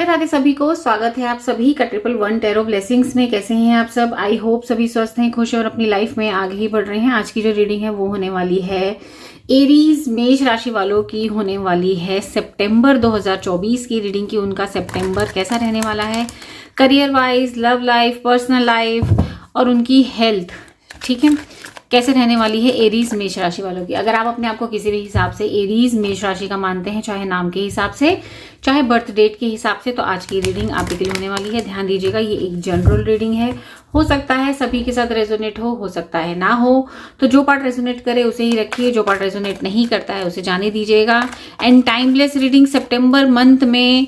राधे राधे सभी को स्वागत है आप सभी का 111 टैरो ब्लेसिंग्स में। कैसे हैं आप सब? आई होप सभी स्वस्थ हैं, खुश हैं और अपनी लाइफ में आगे ही बढ़ रहे हैं। आज की जो रीडिंग है वो होने वाली है एरीज मेष राशि वालों की, होने वाली है सितंबर 2024 की रीडिंग की। उनका सितंबर कैसा रहने वाला है career wise, love life, personal life और उनकी हेल्थ, ठीक है, कैसे रहने वाली है एरीज मेष राशि वालों की। अगर आप अपने आप को किसी भी हिसाब से एरीज मेष राशि का मानते हैं, चाहे नाम के हिसाब से चाहे बर्थ डेट के हिसाब से, तो आज की रीडिंग आपके लिए होने वाली है। ध्यान दीजिएगा, ये एक जनरल रीडिंग है। हो सकता है सभी के साथ रेजोनेट हो सकता है ना हो, तो जो पार्ट रेजोनेट करे उसे ही रखिए, जो पार्ट रेजोनेट नहीं करता है उसे जाने दीजिएगा। And timeless reading September month में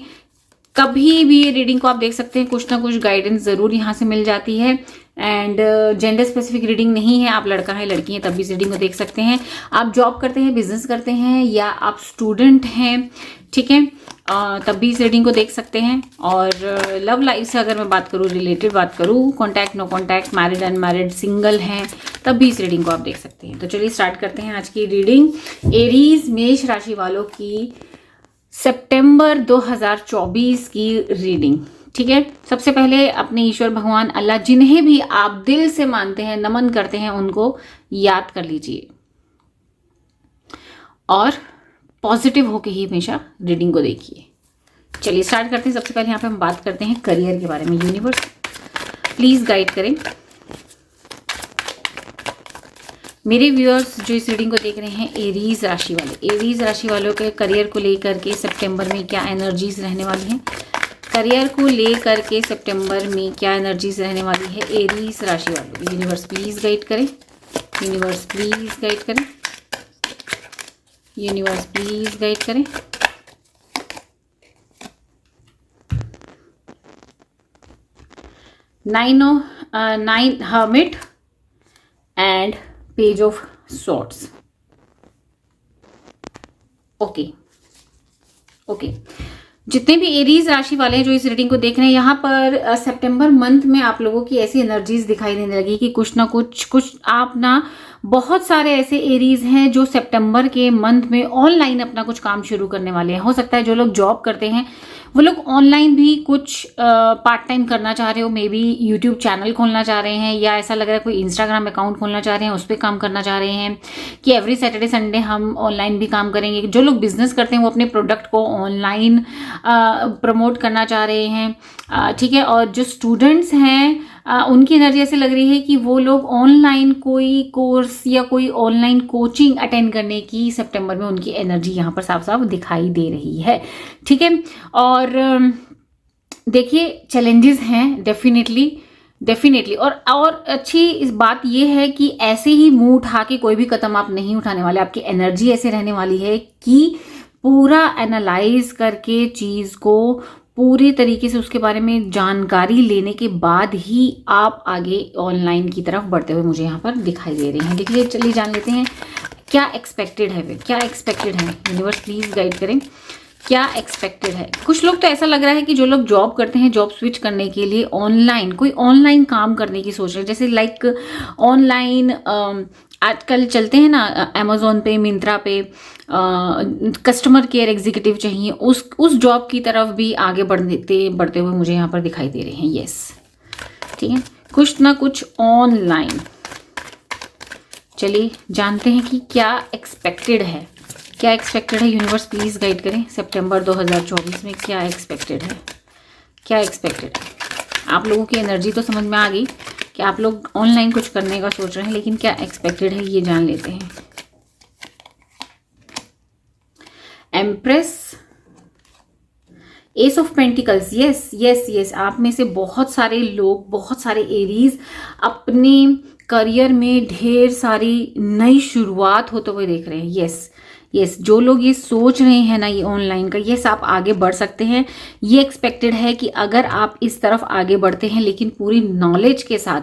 कभी भी ये रीडिंग को आप देख सकते हैं, कुछ ना कुछ गाइडेंस जरूर यहाँ से मिल जाती है। एंड जेंडर स्पेसिफिक रीडिंग नहीं है, आप लड़का है लड़की है तब भी इस रीडिंग को देख सकते हैं। आप जॉब करते हैं, बिजनेस करते हैं या आप स्टूडेंट हैं, ठीक है, तब भी इस रीडिंग को देख सकते हैं। और लव लाइफ से अगर मैं बात करूँ, रिलेटेड बात करूँ, contact no contact, married unmarried, single हैं, तब भी इस रीडिंग को आप देख सकते हैं। तो चलिए स्टार्ट करते हैं आज की रीडिंग एरीज मेष राशि वालों की सितंबर 2024 की रीडिंग, ठीक है। सबसे पहले अपने ईश्वर भगवान अल्लाह, जिन्हें भी आप दिल से मानते हैं, नमन करते हैं, उनको याद कर लीजिए और पॉजिटिव होके ही हमेशा रीडिंग को देखिए। चलिए स्टार्ट करते हैं। सबसे पहले यहाँ पे हम बात करते हैं करियर के बारे में। यूनिवर्स प्लीज गाइड करें मेरे व्यूअर्स जो इस रीडिंग को देख रहे हैं, एरीज राशि वाले, एरीज राशि वालों के करियर को लेकर के सितंबर में क्या एनर्जीज रहने वाली हैं, करियर को लेकर के सितंबर में क्या एनर्जीज रहने वाली है एरीज राशि वालों। यूनिवर्स प्लीज गाइड करें, यूनिवर्स प्लीज गाइड करें, यूनिवर्स प्लीज गाइड करें। Nine hermit and page of swords. Okay, जितने भी एरीज राशि वाले हैं जो इस रीडिंग को देख रहे हैं, यहाँ पर सितंबर मंथ में आप लोगों की ऐसी एनर्जीज दिखाई देने लगी कि कुछ ना कुछ आप ना, बहुत सारे ऐसे एरीज हैं जो सितंबर के मंथ में ऑनलाइन अपना कुछ काम शुरू करने वाले हैं। हो सकता है जो लोग जॉब करते हैं वो लोग ऑनलाइन भी कुछ पार्ट टाइम करना चाह रहे हो, मे बी यूट्यूब चैनल खोलना चाह रहे हैं, या ऐसा लग रहा है कोई इंस्टाग्राम अकाउंट खोलना चाह रहे हैं, उस पर काम करना चाह रहे हैं कि एवरी सैटरडे संडे हम ऑनलाइन भी काम करेंगे। जो लोग बिजनेस करते हैं वो अपने प्रोडक्ट को ऑनलाइन प्रमोट करना चाह रहे हैं, ठीक है। और जो स्टूडेंट्स हैं उनकी एनर्जी ऐसे लग रही है कि वो लोग ऑनलाइन कोई कोर्स या कोई ऑनलाइन कोचिंग अटेंड करने की सितंबर में उनकी एनर्जी यहाँ पर साफ साफ दिखाई दे रही है, ठीक है। और देखिए चैलेंजेस हैं डेफिनेटली और अच्छी इस बात यह है कि ऐसे ही मुंह उठा के कोई भी कदम आप नहीं उठाने वाले। आपकी एनर्जी ऐसे रहने वाली है कि पूरा एनालाइज करके चीज को पूरी तरीके से उसके बारे में जानकारी लेने के बाद ही आप आगे ऑनलाइन की तरफ बढ़ते हुए मुझे यहाँ पर दिखाई दे रहे हैं। देखिए चलिए जान लेते हैं क्या एक्सपेक्टेड है, क्या एक्सपेक्टेड है। यूनिवर्स प्लीज गाइड करें क्या एक्सपेक्टेड है। कुछ लोग तो ऐसा लग रहा है कि जो लोग जॉब करते हैं, जॉब स्विच करने के लिए ऑनलाइन कोई ऑनलाइन काम करने की सोच रहे हैं, जैसे लाइक ऑनलाइन आजकल चलते हैं ना अमेजोन पे, मिंत्रा पे, कस्टमर केयर एग्जीक्यूटिव चाहिए, उस जॉब की तरफ भी आगे बढ़ते हुए मुझे यहाँ पर दिखाई दे रहे हैं। यस, ठीक है, कुछ ना कुछ ऑनलाइन। चलिए जानते हैं कि क्या एक्सपेक्टेड है, क्या एक्सपेक्टेड है। यूनिवर्स प्लीज गाइड करें सितंबर 2024 में क्या एक्सपेक्टेड है, क्या एक्सपेक्टेड है। आप लोगों की एनर्जी तो समझ में आ गई कि आप लोग ऑनलाइन कुछ करने का सोच रहे हैं, लेकिन क्या एक्सपेक्टेड है ये जान लेते हैं। Empress, S of pentacles, yes, आप में से बहुत सारे लोग, बहुत सारे एरीज अपने करियर में ढेर सारी नई शुरुआत होते हुए देख रहे हैं। यस, जो लोग ये सोच रहे हैं ना ये ऑनलाइन का, यस आप आगे बढ़ सकते हैं। ये एक्सपेक्टेड है कि अगर आप इस तरफ आगे बढ़ते हैं लेकिन पूरी नॉलेज के साथ,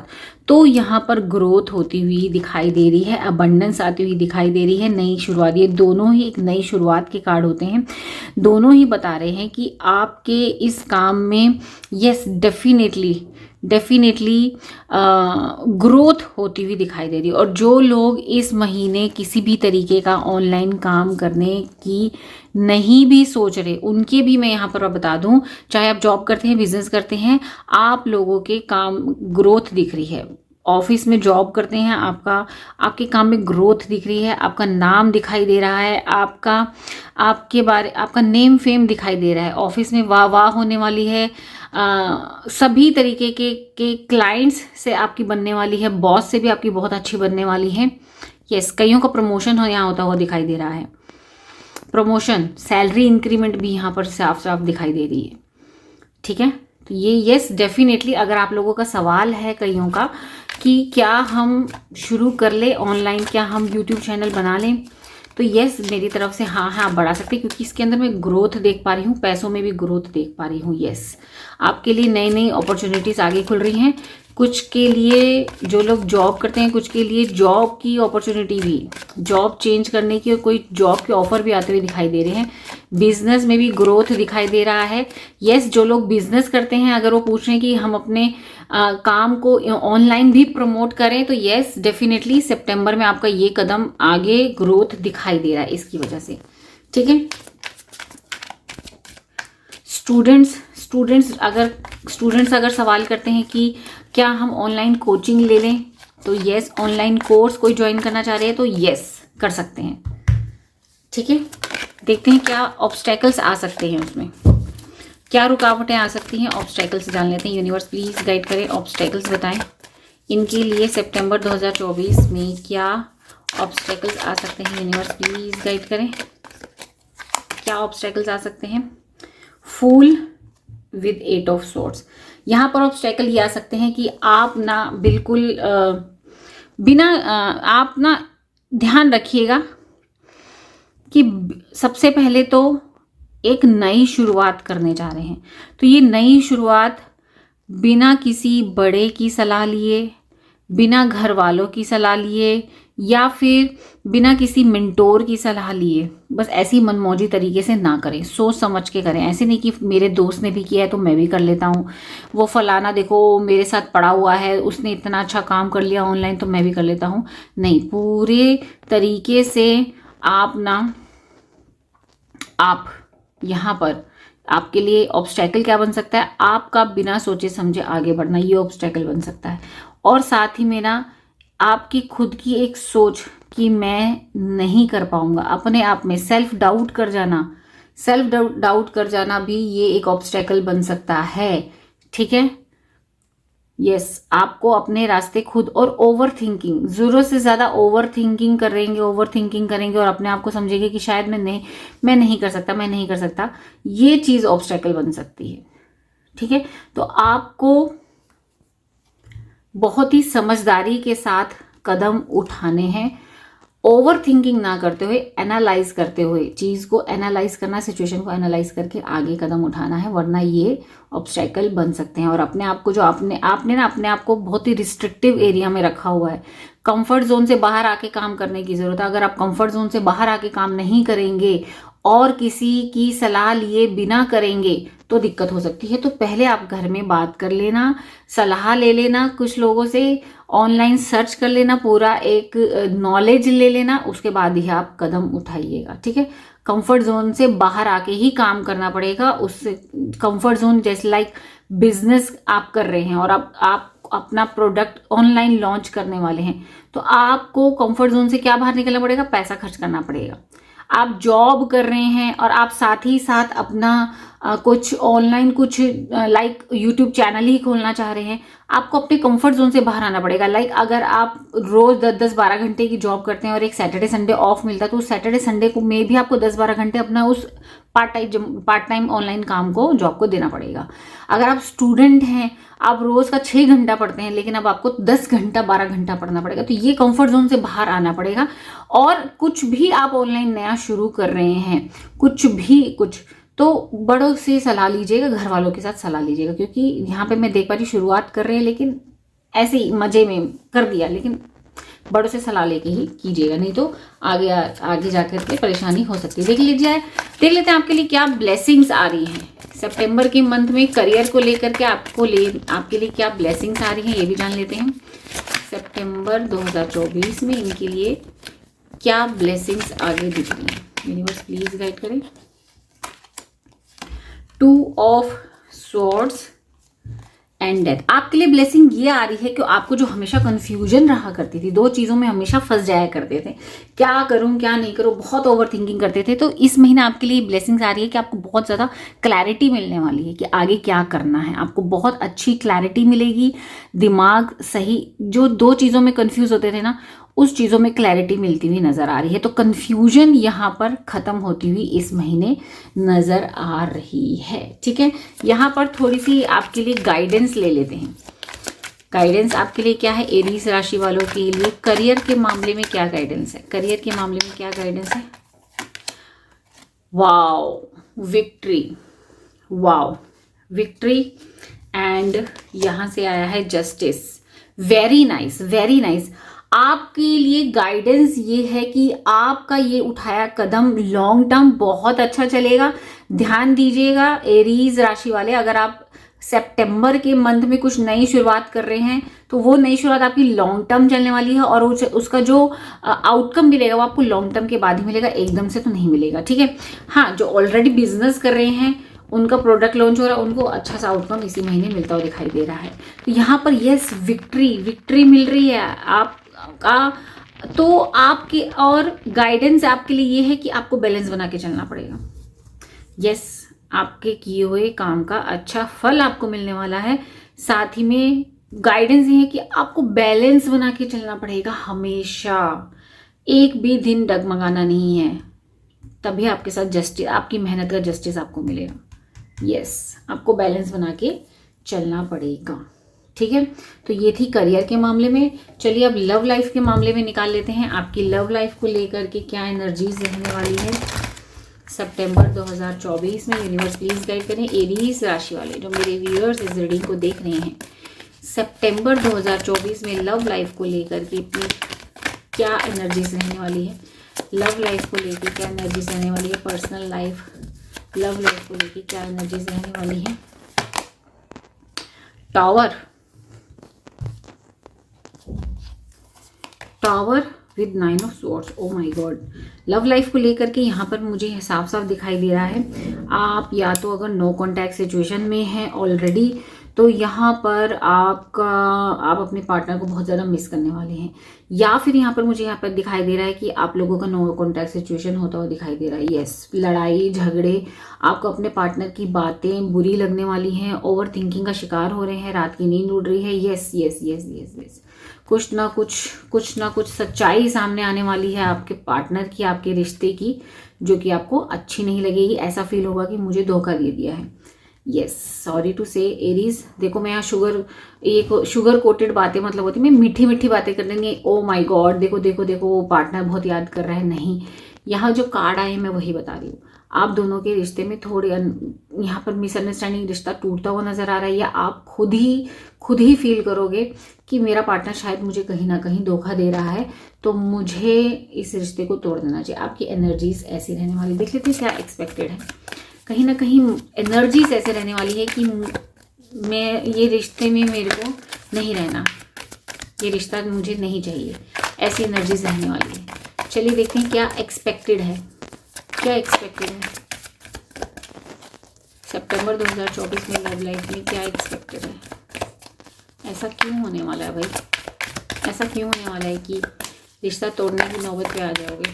तो यहाँ पर ग्रोथ होती हुई दिखाई दे रही है, अबंडेंस आती हुई दिखाई दे रही है, नई शुरुआत। ये दोनों ही एक नई शुरुआत के कार्ड होते हैं, दोनों ही बता रहे हैं कि आपके इस काम में यस डेफिनेटली ग्रोथ होती हुई दिखाई दे रही है। और जो लोग इस महीने किसी भी तरीके का ऑनलाइन काम करने की नहीं भी सोच रहे, उनके भी मैं यहाँ पर बता दूं, चाहे आप जॉब करते हैं, बिजनेस करते हैं, आप लोगों के काम ग्रोथ दिख रही है। ऑफिस में जॉब करते हैं, आपके काम में ग्रोथ दिख रही है, आपका नाम दिखाई दे रहा है, आपका नेम फेम दिखाई दे रहा है, ऑफिस में वाह वाह होने वाली है, सभी तरीके के क्लाइंट्स से आपकी बनने वाली है, बॉस से भी आपकी बहुत अच्छी बनने वाली है। यस, कईयों का प्रमोशन यहाँ होता हुआ दिखाई दे रहा है, प्रमोशन, सैलरी इंक्रीमेंट भी यहाँ पर साफ साफ दिखाई दे रही है। ठीक है, तो ये यस डेफिनेटली, अगर आप लोगों का सवाल है कईयों का कि क्या हम शुरू कर ले ऑनलाइन, क्या हम यूट्यूब चैनल बना लें, तो यस मेरी तरफ से हाँ आप बढ़ा सकते हैं, क्योंकि इसके अंदर मैं ग्रोथ देख पा रही हूँ, पैसों में भी ग्रोथ देख पा रही हूँ। यस, आपके लिए नई नई अपॉर्चुनिटीज़ आगे खुल रही हैं। कुछ के लिए जो लोग जॉब करते हैं, कुछ के लिए जॉब की अपॉर्चुनिटी भी, जॉब चेंज करने की, कोई जॉब के ऑफर भी आते हुए दिखाई दे रहे हैं। बिजनेस में भी ग्रोथ दिखाई दे रहा है। यस, जो लोग बिजनेस करते हैं, अगर वो पूछ रहे हैं कि हम अपने काम को ऑनलाइन भी प्रमोट करें, तो यस डेफिनेटली सितंबर में आपका ये कदम आगे ग्रोथ दिखाई दे रहा है इसकी वजह से। ठीक है, स्टूडेंट्स अगर सवाल करते हैं कि क्या हम ऑनलाइन कोचिंग ले लें, तो यस, ऑनलाइन कोर्स कोई ज्वाइन करना चाह रहे हैं तो यस कर सकते हैं। ठीक है, देखते हैं क्या ऑब्स्टेकल्स आ सकते हैं, उसमें क्या रुकावटें आ सकती हैं, ऑब्स्टेकल्स जान लेते हैं। यूनिवर्स प्लीज गाइड करें, ऑब्स्टेकल्स बताएं इनके लिए सितंबर 2024 में क्या ऑब्स्टेकल्स आ सकते हैं। यूनिवर्स प्लीज गाइड करें, क्या ऑब्स्टेकल्स आ सकते हैं। फूल विद 8 ऑफ स्वॉर्ड्स, यहाँ पर ऑब्स्टेकल ये आ सकते हैं कि आप ना बिल्कुल आप ना ध्यान रखिएगा कि सबसे पहले तो एक नई शुरुआत करने जा रहे हैं, तो ये नई शुरुआत बिना किसी बड़े की सलाह लिए, बिना घर वालों की सलाह लिए, या फिर बिना किसी मेंटोर की सलाह लिए, बस ऐसी मनमौजी तरीके से ना करें, सोच समझ के करें। ऐसे नहीं कि मेरे दोस्त ने भी किया है तो मैं भी कर लेता हूँ, वो फलाना देखो मेरे साथ पड़ा हुआ है, उसने इतना अच्छा काम कर लिया ऑनलाइन तो मैं भी कर लेता हूँ। नहीं, पूरे तरीके से आप यहाँ पर आपके लिए ऑब्स्टेकल क्या बन सकता है, आपका बिना सोचे समझे आगे बढ़ना, ये ऑब्स्टेकल बन सकता है। और साथ ही में ना आपकी खुद की एक सोच कि मैं नहीं कर पाऊंगा, अपने आप में सेल्फ डाउट कर जाना भी ये एक ऑब्स्टेकल बन सकता है। ठीक है, यस, आपको अपने रास्ते खुद, और ओवर थिंकिंग, जरूरत से ज्यादा ओवर थिंकिंग करेंगे और अपने आप को समझेंगे कि शायद मैं नहीं कर सकता, ये चीज ऑब्स्टेकल बन सकती है। ठीक है, तो आपको बहुत ही समझदारी के साथ कदम उठाने हैं, ओवर थिंकिंग ना करते हुए, एनालाइज करते हुए, चीज को एनालाइज करना, सिचुएशन को एनालाइज करके आगे कदम उठाना है, वरना ये ऑब्स्टेकल बन सकते हैं। और अपने आप को जो आपने ना अपने आप को बहुत ही रिस्ट्रिक्टिव एरिया में रखा हुआ है, कंफर्ट जोन से बाहर आके काम करने की जरूरत है। अगर आप कंफर्ट जोन से बाहर आके काम नहीं करेंगे और किसी की सलाह लिए बिना करेंगे तो दिक्कत हो सकती है। तो पहले आप घर में बात कर लेना, सलाह ले लेना, कुछ लोगों से ऑनलाइन सर्च कर लेना, पूरा एक नॉलेज ले लेना, उसके बाद ही आप कदम उठाइएगा। ठीक है, कंफर्ट जोन से बाहर आके ही काम करना पड़ेगा। उससे कंफर्ट जोन जैसे लाइक बिजनेस आप कर रहे हैं और आप अपना प्रोडक्ट ऑनलाइन लॉन्च करने वाले हैं, तो आपको कंफर्ट जोन से क्या बाहर निकलना पड़ेगा, पैसा खर्च करना पड़ेगा। आप जॉब कर रहे हैं और आप साथ ही साथ अपना कुछ ऑनलाइन कुछ लाइक यूट्यूब चैनल ही खोलना चाह रहे हैं, आपको अपने कंफर्ट जोन से बाहर आना पड़ेगा। लाइक अगर आप रोज 10-12 घंटे की जॉब करते हैं और एक सैटरडे संडे ऑफ मिलता है, तो उस सैटरडे संडे को में भी आपको 10-12 घंटे अपना उस पार्ट टाइम ऑनलाइन काम को, जॉब को देना पड़ेगा। अगर आप स्टूडेंट हैं, आप रोज का 6 घंटा पढ़ते हैं, लेकिन अब आपको 10 घंटा 12 घंटा पढ़ना पड़ेगा, तो ये कंफर्ट जोन से बाहर आना पड़ेगा। और कुछ भी आप ऑनलाइन नया शुरू कर रहे हैं, कुछ तो बड़ों से सलाह लीजिएगा, घर वालों के साथ सलाह लीजिएगा, क्योंकि यहाँ पे मैं देख पा रही शुरुआत कर रहे हैं लेकिन ऐसे ही मजे में कर दिया, लेकिन बड़ों से सलाह लेके ही कीजिएगा, नहीं तो आगे आगे जाकर के परेशानी हो सकती है। देख लेते हैं आपके लिए क्या ब्लेसिंग्स आ रही हैं सितंबर के मंथ में करियर को लेकर के। आपके लिए क्या ब्लेसिंग्स आ रही हैं ये भी जान लेते हैं। सितंबर 2024 में इनके लिए क्या ब्लेसिंग्स आगे दिख रही हैं, यूनिवर्स प्लीज गाइड करें। 2 ऑफ स्वॉर्ड्स एंड डेथ। आपके लिए ब्लेसिंग ये आ रही है कि आपको जो हमेशा कंफ्यूजन रहा करती थी, 2 चीज़ों में हमेशा फंस जाया करते थे, क्या करूं क्या नहीं करूं, बहुत ओवर थिंकिंग करते थे, तो इस महीने आपके लिए ब्लेसिंग्स आ रही है कि आपको बहुत ज़्यादा क्लैरिटी मिलने वाली है कि आगे क्या करना है। आपको बहुत अच्छी क्लैरिटी मिलेगी, दिमाग सही, जो 2 चीज़ों में कंफ्यूज होते थे ना, उस चीज़ों में क्लैरिटी मिलती हुई नज़र आ रही है। तो कन्फ्यूजन यहाँ पर ख़त्म होती हुई इस महीने नज़र आ रही है। ठीक है, यहाँ पर थोड़ी सी आपके लिए गाइडेंस ले लेते हैं। गाइडेंस आपके लिए क्या है एरीज राशि वालों के लिए? करियर के मामले में क्या गाइडेंस है? करियर के मामले में क्या गाइडेंस है? Wow, victory, wow, victory, and यहाँ से आया है justice. Very nice, very nice. आपके लिए गाइडेंस ये है कि आपका ये उठाया कदम लॉन्ग टर्म बहुत अच्छा चलेगा। ध्यान दीजिएगा एरीज राशि वाले, अगर आप सितंबर के मंथ में कुछ नई शुरुआत कर रहे हैं तो वो नई शुरुआत आपकी लॉन्ग टर्म चलने वाली है, और उसका जो आउटकम मिलेगा वो आपको लॉन्ग टर्म के बाद ही मिलेगा, एकदम से तो नहीं मिलेगा। ठीक है, हाँ, जो ऑलरेडी बिजनेस कर रहे हैं, उनका प्रोडक्ट लॉन्च हो रहा है, उनको अच्छा सा आउटकम इसी महीने मिलता हुआ दिखाई दे रहा है। तो यहाँ पर यस, विक्ट्री मिल रही है आपका। तो आपके और गाइडेंस आपके लिए ये है कि आपको बैलेंस बना के चलना पड़ेगा। यस, आपके किए हुए काम का अच्छा फल आपको मिलने वाला है। साथ ही में गाइडेंस ये है कि आपको बैलेंस बना के चलना पड़ेगा हमेशा, एक भी दिन डगमगाना नहीं है, तभी आपके साथ जस्टिस, आपकी मेहनत का जस्टिस आपको मिलेगा। यस, आपको बैलेंस बना के चलना पड़ेगा। ठीक है, तो ये थी करियर के मामले में। चलिए अब लव लाइफ के मामले में निकाल लेते हैं आपकी लव लाइफ को लेकर के क्या एनर्जीज रहने वाली है सितंबर 2024 में। यूनिवर्स प्लीज गाइड करें एरीज राशि वाले जो मेरे व्यूअर्स इस रीडिंग को देख रहे हैं, सितंबर 2024 में लव लाइफ को लेकर के अपनी क्या एनर्जीज रहने वाली है। लव लाइफ को लेकर क्या एनर्जीज रहने वाली है, पर्सनल लाइफ, लव लाइफ को लेकर क्या एनर्जीज रहने वाली है। Tower with 9 of swords. Oh my God, love life को लेकर के यहाँ पर मुझे साफ साफ दिखाई दे रहा है आप या तो अगर नो कॉन्टैक्ट सिचुएशन में हैं ऑलरेडी, तो यहाँ पर आप अपने पार्टनर को बहुत ज़्यादा मिस करने वाले हैं, या फिर यहाँ पर मुझे यहाँ पर दिखाई दे रहा है कि आप लोगों का नो कॉन्टैक्ट सिचुएशन होता हुआ दिखाई दे रहा है। यस, लड़ाई झगड़े, आपको अपने पार्टनर की बातें बुरी लगने वाली हैं, ओवर थिंकिंग का शिकार हो रहे हैं, रात की नींद उड़ रही है। Yes yes yes yes yes, कुछ ना कुछ सच्चाई सामने आने वाली है आपके पार्टनर की, आपके रिश्ते की, जो कि आपको अच्छी नहीं लगेगी। ऐसा फील होगा कि मुझे धोखा दे दिया है। यस, सॉरी टू से एरीज। देखो मैं यहाँ शुगर कोटेड बातें मतलब होती, मैं मीठी मीठी बातें कर देंगे। ओ माय गॉड, देखो देखो देखो वो पार्टनर बहुत याद कर रहा है। नहीं, यहाँ जो कार्ड आए मैं वही बता रही हूँ, आप दोनों के रिश्ते में थोड़े यहाँ पर मिसअंडरस्टैंडिंग, रिश्ता टूटता हुआ नजर आ रहा है, या आप खुद ही फील करोगे कि मेरा पार्टनर शायद मुझे कहीं ना कहीं धोखा दे रहा है, तो मुझे इस रिश्ते को तोड़ देना चाहिए। आपकी एनर्जीज ऐसी रहने वाली, देख लेते हैं क्या एक्सपेक्टेड है। कहीं ना कहीं एनर्जीज ऐसे रहने वाली है कि मैं ये रिश्ते में मेरे को नहीं रहना, ये रिश्ता मुझे नहीं चाहिए, ऐसी एनर्जीज रहने वाली है। चलिए देखते हैं क्या एक्सपेक्टेड है, क्या एक्सपेक्टेड है सितंबर 2024 में लव लाइफ में, क्या एक्सपेक्टेड है। ऐसा क्यों होने वाला है भाई, ऐसा क्यों होने वाला है कि रिश्ता तोड़ने की नौबत पे आ जाओगे,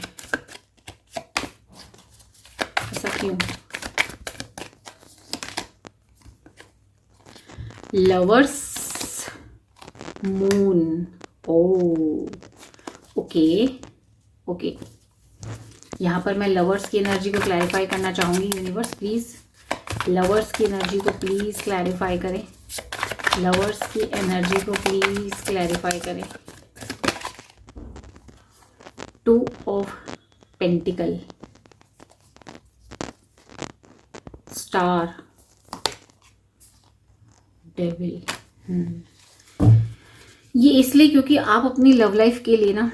ऐसा क्यों। लवर्स मून, ओ ओके ओके, यहाँ पर मैं लवर्स की एनर्जी को क्लैरिफाई करना चाहूँगी। यूनिवर्स प्लीज़ लवर्स की एनर्जी को प्लीज़ क्लैरिफाई करें, लवर्स की एनर्जी को प्लीज़ क्लैरिफाई करें। 2 ऑफ पेंटिकल, स्टार, डेविल। ये इसलिए क्योंकि आप अपनी लव लाइफ के लिए ना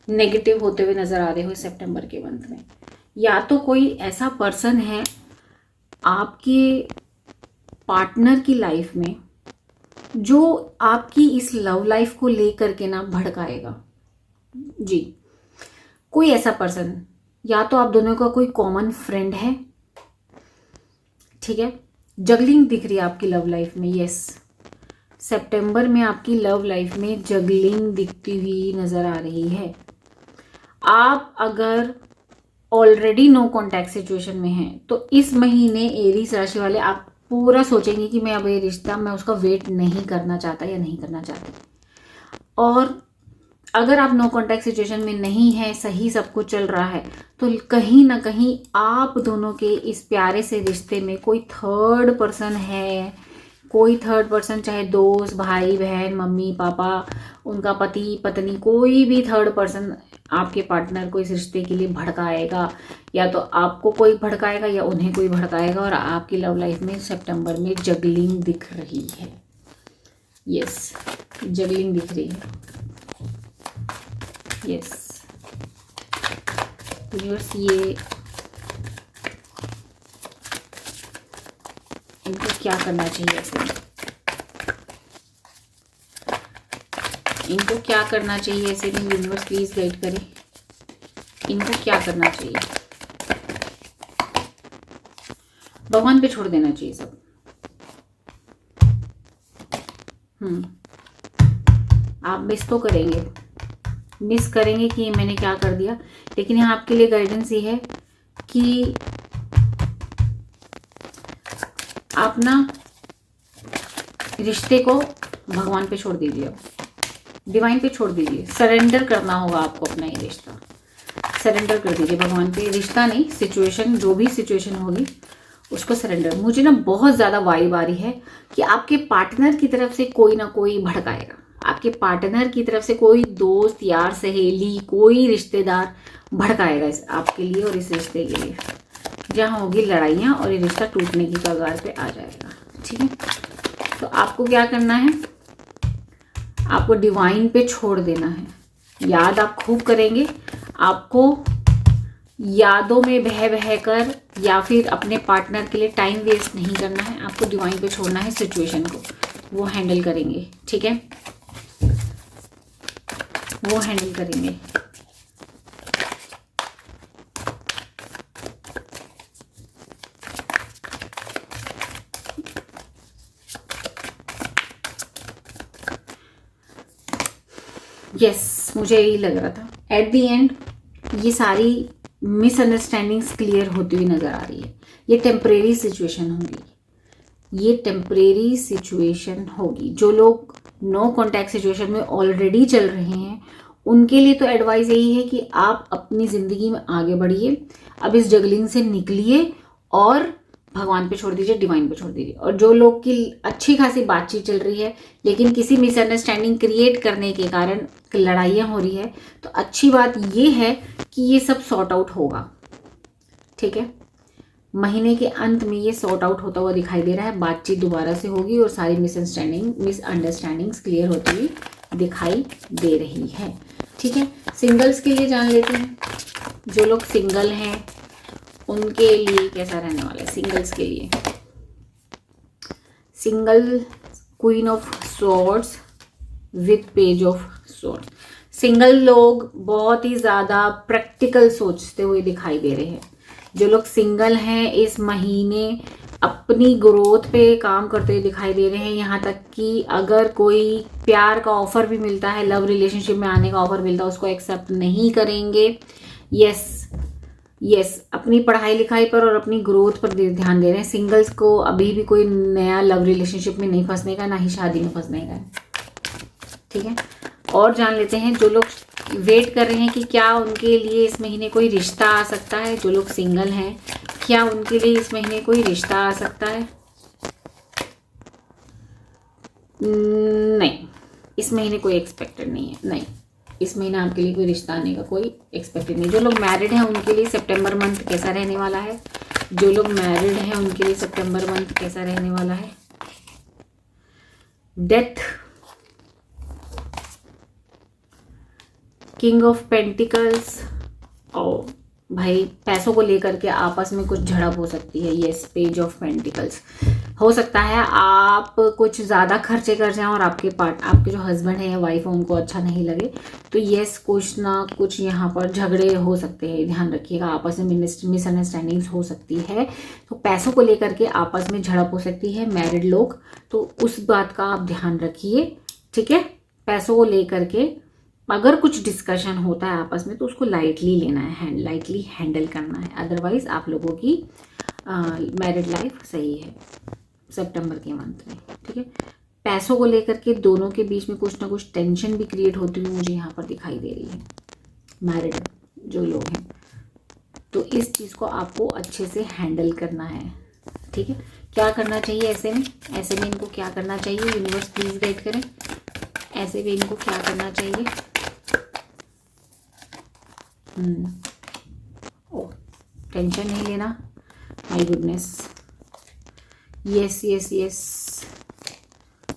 नेगेटिव होते हुए नजर आ रहे हो सितंबर के मंथ में। या तो कोई ऐसा पर्सन है आपके पार्टनर की लाइफ में जो आपकी इस लव लाइफ को लेकर के ना भड़काएगा। जी, कोई ऐसा पर्सन, या तो आप दोनों का कोई कॉमन फ्रेंड है, ठीक है। जगलिंग दिख रही है आपकी लव लाइफ में। यस, सितंबर में आपकी लव लाइफ में जगलिंग दिखती हुई नजर आ रही है। आप अगर ऑलरेडी नो कॉन्टैक्ट सिचुएशन में हैं तो इस महीने एरीज राशि वाले आप पूरा सोचेंगे कि मैं अब ये रिश्ता, मैं उसका वेट नहीं करना चाहता या नहीं करना चाहती। और अगर आप नो कॉन्टैक्ट सिचुएशन में नहीं है, सही सब कुछ चल रहा है, तो कहीं ना कहीं आप दोनों के इस प्यारे से रिश्ते में कोई थर्ड पर्सन है। कोई थर्ड पर्सन, चाहे दोस्त, भाई बहन, मम्मी पापा, उनका पति पत्नी, कोई भी थर्ड पर्सन आपके पार्टनर को इस रिश्ते के लिए भड़काएगा। या तो आपको कोई भड़काएगा या उन्हें कोई भड़काएगा। और आपकी लव लाइफ में सितंबर में जगलिंग दिख रही है। यस, जगलिंग दिख रही है। यस यूनिवर्स, ये इनको क्या करना चाहिए ऐसे में? इनको क्या करना चाहिए ऐसे में? यूनिवर्स प्लीज गाइड करें, इनको क्या करना चाहिए? भगवान पे छोड़ देना चाहिए सब। आप मिस तो करेंगे, मिस करेंगे कि मैंने क्या कर दिया, लेकिन यहाँ आपके लिए गाइडेंस ये है कि आप ना रिश्ते को भगवान पे छोड़ दीजिए, डिवाइन पे छोड़ दीजिए। सरेंडर करना होगा आपको अपना ये रिश्ता, सरेंडर कर दीजिए भगवान पे। रिश्ता नहीं, सिचुएशन, जो भी सिचुएशन होगी उसको सरेंडर। मुझे ना बहुत ज़्यादा वाइब आ रही है कि आपके पार्टनर की तरफ से कोई ना कोई भड़काएगा। आपके पार्टनर की तरफ से कोई दोस्त, यार, सहेली, कोई रिश्तेदार भड़काएगा इस आपके लिए और इस रिश्ते के लिए, जहाँ होगी लड़ाइयाँ और ये रिश्ता टूटने की कगार पे आ जाएगा। ठीक है, तो आपको क्या करना है? आपको डिवाइन पे छोड़ देना है। याद आप खूब करेंगे। आपको यादों में बह बह कर या फिर अपने पार्टनर के लिए टाइम वेस्ट नहीं करना है। आपको डिवाइन पे छोड़ना है सिचुएशन को, वो हैंडल करेंगे। ठीक है, वो हैंडल करेंगे। यस, मुझे यही लग रहा था। एट द एंड ये सारी मिसअंडरस्टैंडिंग्स क्लियर होती हुई नजर आ रही है। ये टेम्परेरी सिचुएशन होगी, ये टेम्परेरी सिचुएशन होगी। जो लोग नो कॉन्टैक्ट सिचुएशन में ऑलरेडी चल रहे हैं उनके लिए तो एडवाइस यही है कि आप अपनी ज़िंदगी में आगे बढ़िए, अब इस जगलिंग से निकलिए और भगवान पे छोड़ दीजिए, डिवाइन पे छोड़ दीजिए। और जो लोग की अच्छी खासी बातचीत चल रही है लेकिन किसी मिसअंडरस्टैंडिंग क्रिएट करने के कारण लड़ाइयाँ हो रही है, तो अच्छी बात ये है कि ये सब सॉर्ट आउट होगा। ठीक है, महीने के अंत में ये सॉर्ट आउट होता हुआ दिखाई दे रहा है। बातचीत दोबारा से होगी और सारी मिसअंडरस्टैंडिंग्स क्लियर होती हुई दिखाई दे रही है। ठीक है, सिंगल्स के लिए जान लेते हैं। जो लोग सिंगल हैं उनके लिए कैसा रहने वाला है? सिंगल्स के लिए single, queen of swords with page of swords. Single लोग बहुत ही ज़्यादा प्रैक्टिकल सोचते हुए दिखाई दे रहे हैं। जो लोग सिंगल हैं इस महीने अपनी ग्रोथ पे काम करते हुए दिखाई दे रहे हैं। यहाँ तक कि अगर कोई प्यार का ऑफर भी मिलता है, लव रिलेशनशिप में आने का ऑफर मिलता है, उसको एक्सेप्ट नहीं करेंगे। यस, अपनी पढ़ाई लिखाई पर और अपनी ग्रोथ पर ध्यान दे रहे हैं। सिंगल्स को अभी भी कोई नया लव रिलेशनशिप में नहीं फंसने का, ना ही शादी में फंसने का। ठीक है, और जान लेते हैं जो लोग वेट कर रहे हैं कि क्या उनके लिए इस महीने कोई रिश्ता आ सकता है। जो लोग सिंगल हैं, क्या उनके लिए इस महीने कोई रिश्ता आ सकता है? नहीं, इस महीने कोई एक्सपेक्टेड नहीं है। नहीं, इस महीने आपके लिए कोई रिश्ता आने का कोई एक्सपेक्टेड नहीं। जो लोग मैरिड हैं उनके लिए सितंबर मंथ कैसा रहने वाला है? जो लोग मैरिड हैं उनके लिए सितंबर मंथ कैसा रहने वाला है? डेथ, किंग ऑफ पेंटिकल्स, और भाई पैसों को लेकर के आपस में कुछ झड़प हो सकती है। यस, पेज ऑफ पेंटिकल्स, हो सकता है आप कुछ ज़्यादा खर्चे कर जाएं और आपके जो हस्बैंड है या वाइफ है उनको अच्छा नहीं लगे। तो यस, कुछ ना कुछ यहाँ पर झगड़े हो सकते हैं, ध्यान रखिएगा। आपस में मिसअंडरस्टैंडिंग्स हो सकती है, तो पैसों को लेकर के आपस में झड़प हो सकती है। मैरिड लोग, तो उस बात का आप ध्यान रखिए, ठीक है। पैसों को लेकर के अगर कुछ डिस्कशन होता है आपस में तो उसको लाइटली लेना है, लाइटली हैंडल करना है। अदरवाइज आप लोगों की मैरिड लाइफ सही है सितंबर के मंथ में, ठीक है। पैसों को लेकर के दोनों के बीच में कुछ ना कुछ टेंशन भी क्रिएट होती हुई मुझे यहाँ पर दिखाई दे रही है, मैरिड जो लोग हैं। तो इस चीज़ को आपको अच्छे से हैंडल करना है, ठीक है। क्या करना चाहिए ऐसे में इनको क्या करना चाहिए, यूनिवर्स प्लीज गाइड करें। ऐसे में इनको क्या करना चाहिए? ओ, टेंशन नहीं लेना, my goodness. Yes yes yes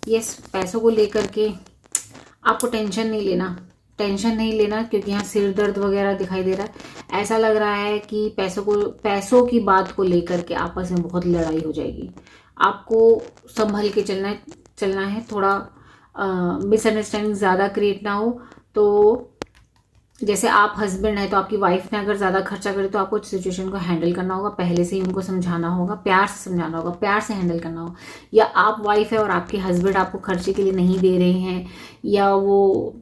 yes, पैसों को लेकर के आपको टेंशन नहीं लेना, क्योंकि यहाँ सिर दर्द वगैरह दिखाई दे रहा है। ऐसा लग रहा है कि पैसों की बात को लेकर के आपस में बहुत लड़ाई हो जाएगी। आपको संभल के चलना है, थोड़ा मिसअंडरस्टैंडिंग ज़्यादा क्रिएट ना हो। तो जैसे आप हस्बैंड है तो आपकी वाइफ ने अगर ज़्यादा खर्चा करे तो आपको सिचुएशन को हैंडल करना होगा, पहले से ही उनको समझाना होगा, प्यार से समझाना होगा, प्यार से हैंडल करना होगा। या आप वाइफ है और आपके हस्बैंड आपको खर्चे के लिए नहीं दे रहे हैं, या वो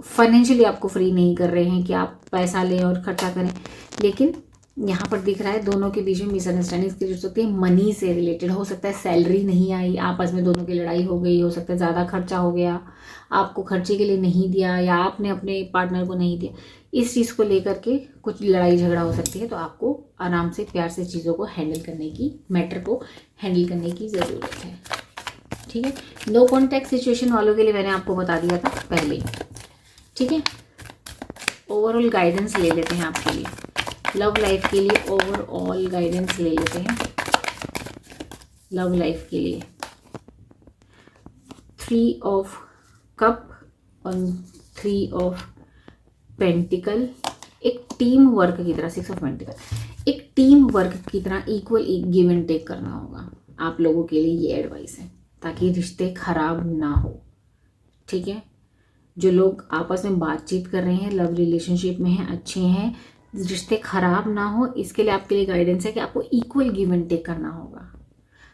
फाइनेंशियली आपको फ्री नहीं कर रहे हैं कि आप पैसा लें और खर्चा करें। लेकिन यहाँ पर दिख रहा है दोनों के बीच में मिसअंडरस्टैंडिंग क्रिएट हो सकती है, मनी से रिलेटेड हो सकता है। सैलरी नहीं आई, आपस में दोनों की लड़ाई हो गई, हो सकता है ज़्यादा खर्चा हो गया, आपको खर्चे के लिए नहीं दिया या आपने अपने पार्टनर को नहीं दिया। इस चीज़ को लेकर के कुछ लड़ाई झगड़ा हो सकती है। तो आपको आराम से प्यार से चीज़ों को हैंडल करने की, मैटर को हैंडल करने की ज़रूरत है, ठीक है। नो कॉन्टैक्ट सिचुएशन वालों के लिए मैंने आपको बता दिया था पहले, ठीक है। ओवरऑल गाइडेंस ले लेते हैं आपके लिए, लव लाइफ के लिए ओवरऑल गाइडेंस ले लेते हैं। लव लाइफ के लिए 3 ऑफ कप और 3 ऑफ पेंटिकल, एक टीम वर्क की तरह, 6 ऑफ पेंटिकल, एक टीम वर्क की तरह इक्वल गिव एंड टेक करना होगा आप लोगों के लिए। ये एडवाइस है ताकि रिश्ते खराब ना हो, ठीक है। जो लोग आपस में बातचीत कर रहे हैं, लव रिलेशनशिप में हैं, अच्छे हैं, रिश्ते खराब ना हो, इसके लिए आपके लिए गाइडेंस है कि आपको इक्वल गिव एंड टेक करना होगा।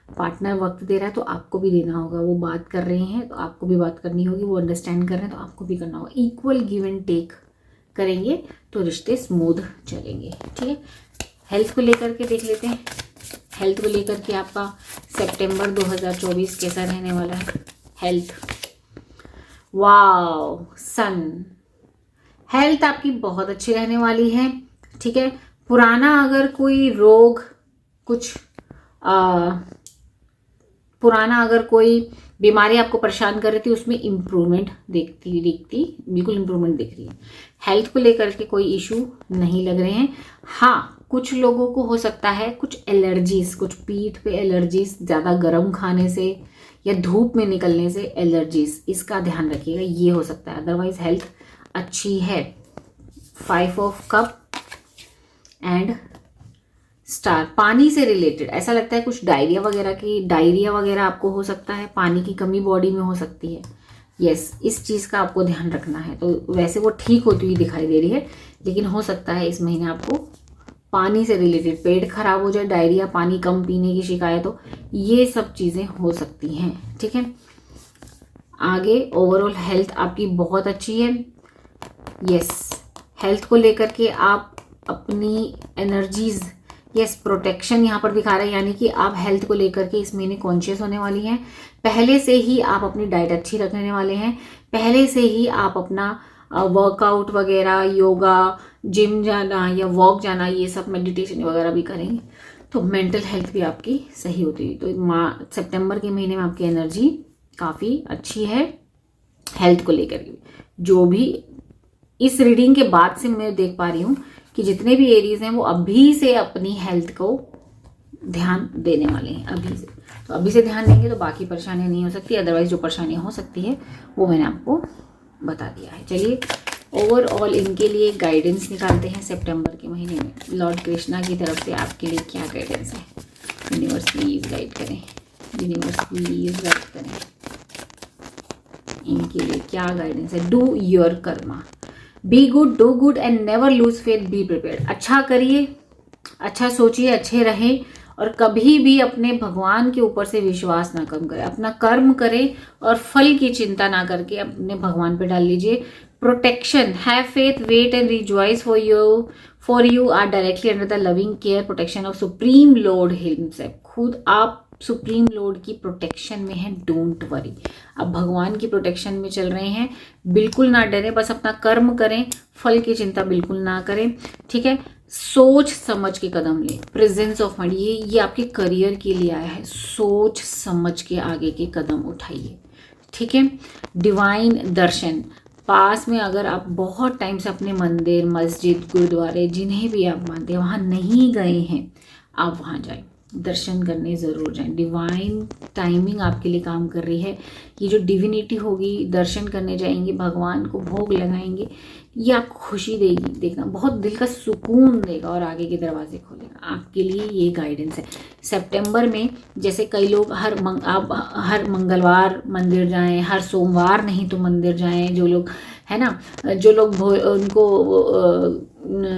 पार्टनर वक्त दे रहा है तो आपको भी देना होगा, वो बात कर रहे हैं तो आपको भी बात करनी होगी, वो अंडरस्टैंड कर रहे हैं तो आपको भी करना होगा। इक्वल गिव एंड टेक करेंगे तो रिश्ते स्मूथ चलेंगे, ठीक है। हेल्थ को लेकर के देख लेते हैं। हेल्थ को लेकर के आपका सितंबर 2024 कैसा रहने वाला है? हेल्थ, वाव, सन, हेल्थ आपकी बहुत अच्छी रहने वाली है, ठीक है। पुराना अगर कोई रोग, कुछ पुराना अगर कोई बीमारी आपको परेशान कर रही थी, उसमें इम्प्रूवमेंट बिल्कुल इम्प्रूवमेंट दिख रही है। हेल्थ को लेकर के कोई इशू नहीं लग रहे हैं। हाँ, कुछ लोगों को हो सकता है कुछ एलर्जीज, कुछ पीठ पे एलर्जीज, ज़्यादा गर्म खाने से या धूप में निकलने से एलर्जीज, इसका ध्यान रखिएगा, ये हो सकता है। अदरवाइज हेल्थ अच्छी है। 5 ऑफ कप एंड स्टार, पानी से रिलेटेड ऐसा लगता है कुछ डायरिया वगैरह आपको हो सकता है, पानी की कमी बॉडी में हो सकती है। यस, इस चीज़ का आपको ध्यान रखना है। तो वैसे वो ठीक होती हुई दिखाई दे रही है, लेकिन हो सकता है इस महीने आपको पानी से रिलेटेड पेट खराब हो जाए, डायरिया, पानी कम पीने की शिकायत हो, ये सब चीज़ें हो सकती हैं, ठीक है। आगे ओवरऑल हेल्थ आपकी बहुत अच्छी है। यस, हेल्थ को लेकर के आप अपनी एनर्जीज, यस, प्रोटेक्शन यहाँ पर दिखा रहा है, यानी कि आप हेल्थ को लेकर के इस महीने कॉन्शियस होने वाली हैं। पहले से ही आप अपनी डाइट अच्छी रखने वाले हैं, पहले से ही आप अपना वर्कआउट वगैरह, योगा, जिम जाना या वॉक जाना, ये सब मेडिटेशन वगैरह भी करेंगे तो मेंटल हेल्थ भी आपकी सही होती है। तो सितंबर के महीने में आपकी एनर्जी काफ़ी अच्छी है हेल्थ को लेकर के। जो भी इस रीडिंग के बाद से मैं देख पा रही हूँ कि जितने भी एरियाज हैं वो अभी से अपनी हेल्थ को ध्यान देने वाले हैं, अभी से। तो अभी से ध्यान देंगे तो बाकी परेशानियां नहीं हो सकती, अदरवाइज जो परेशानियां हो सकती है वो मैंने आपको बता दिया है। चलिए ओवरऑल इनके लिए गाइडेंस निकालते हैं सितंबर के महीने में। लॉर्ड कृष्णा की तरफ से आपके लिए क्या गाइडेंस है? यूनिवर्स प्लीज गाइड करें, यूनिवर्स प्लीज गाइड करें, इनके लिए क्या गाइडेंस है? Do your Karma, be good, do good and never lose faith, be prepared. अच्छा करिए, अच्छा सोचिए, अच्छे रहें और कभी भी अपने भगवान के ऊपर से विश्वास ना कम करें। अपना कर्म करें और फल की चिंता ना करके अपने भगवान पे डाल लीजिए। Protection, have faith, wait and rejoice for you are directly under the loving care protection of supreme lord himself. खुद आप सुप्रीम लॉर्ड की प्रोटेक्शन में है, डोंट वरी। आप भगवान की प्रोटेक्शन में चल रहे हैं, बिल्कुल ना डरें, बस अपना कर्म करें, फल की चिंता बिल्कुल ना करें, ठीक है। सोच समझ के कदम लें। प्रेजेंस ऑफ माइंड, ये आपके करियर के लिए आया है, सोच समझ के आगे के कदम उठाइए, ठीक है। डिवाइन दर्शन, पास में अगर आप बहुत टाइम से अपने मंदिर, मस्जिद, गुरुद्वारे, जिन्हें भी आप मानते हैं वहाँ नहीं गए हैं, आप वहाँ जाएं, दर्शन करने ज़रूर जाएं। डिवाइन टाइमिंग आपके लिए काम कर रही है। ये जो डिविनिटी होगी, दर्शन करने जाएंगे, भगवान को भोग लगाएंगे, ये आपको खुशी देगी, देखना बहुत दिल का सुकून देगा और आगे के दरवाजे खोलेगा। आपके लिए ये गाइडेंस है। सितंबर में जैसे कई लोग आप हर मंगलवार मंदिर जाएं, हर सोमवार नहीं तो मंदिर जाएं, जो लोग है ना, जो लोग उनको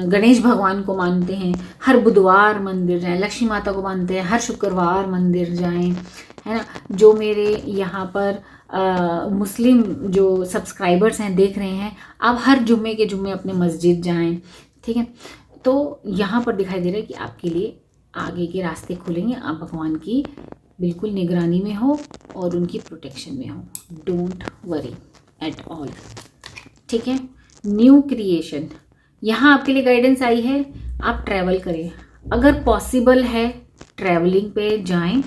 गणेश भगवान को मानते हैं, हर बुधवार मंदिर जाएं, लक्ष्मी माता को मानते हैं, हर शुक्रवार मंदिर जाएं, है ना। जो मेरे यहाँ पर मुस्लिम जो सब्सक्राइबर्स हैं, देख रहे हैं, आप हर जुम्मे के जुम्मे अपने मस्जिद जाएं, ठीक है। तो यहाँ पर दिखाई दे रहा है कि आपके लिए आगे के रास्ते खुलेंगे, आप भगवान की बिल्कुल निगरानी में हो और उनकी प्रोटेक्शन में हो, डोंट वरी एट ऑल, ठीक है। न्यू क्रिएशन, यहाँ आपके लिए गाइडेंस आई है, आप ट्रैवल करें, अगर पॉसिबल है ट्रैवलिंग पे जाएं,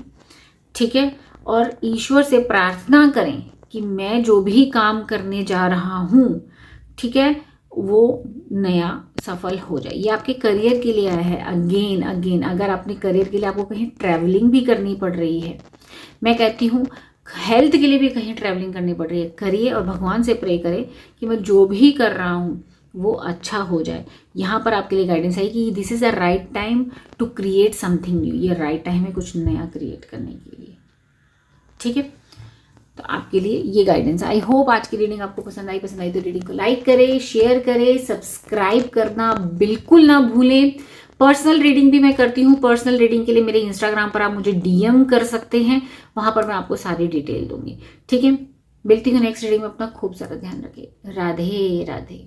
ठीक है। और ईश्वर से प्रार्थना करें कि मैं जो भी काम करने जा रहा हूँ, ठीक है, वो नया सफल हो जाए। ये आपके करियर के लिए आया है। अगेन अगर अपने करियर के लिए आपको कहीं ट्रैवलिंग भी करनी पड़ रही है, मैं कहती हूँ हेल्थ के लिए भी कहीं ट्रैवलिंग करनी पड़ रही है, करिए और भगवान से प्रे करें कि मैं जो भी कर रहा हूँ वो अच्छा हो जाए। यहाँ पर आपके लिए गाइडेंस है कि this is a right time to create something new. ये राइट टाइम है कुछ नया क्रिएट करने के लिए, ठीक है। तो आपके लिए ये गाइडेंस। आई होप आज की रीडिंग आपको पसंद आई तो रीडिंग को लाइक करें, शेयर करें, सब्सक्राइब करना बिल्कुल ना भूलें। पर्सनल रीडिंग भी मैं करती हूँ। पर्सनल रीडिंग के लिए मेरे इंस्टाग्राम पर आप मुझे DM कर सकते हैं, वहां पर मैं आपको सारी डिटेल दूंगी, ठीक है। मिलती हूँ नेक्स्ट रीडिंग में। अपना खूब सारा ध्यान रखें। राधे राधे।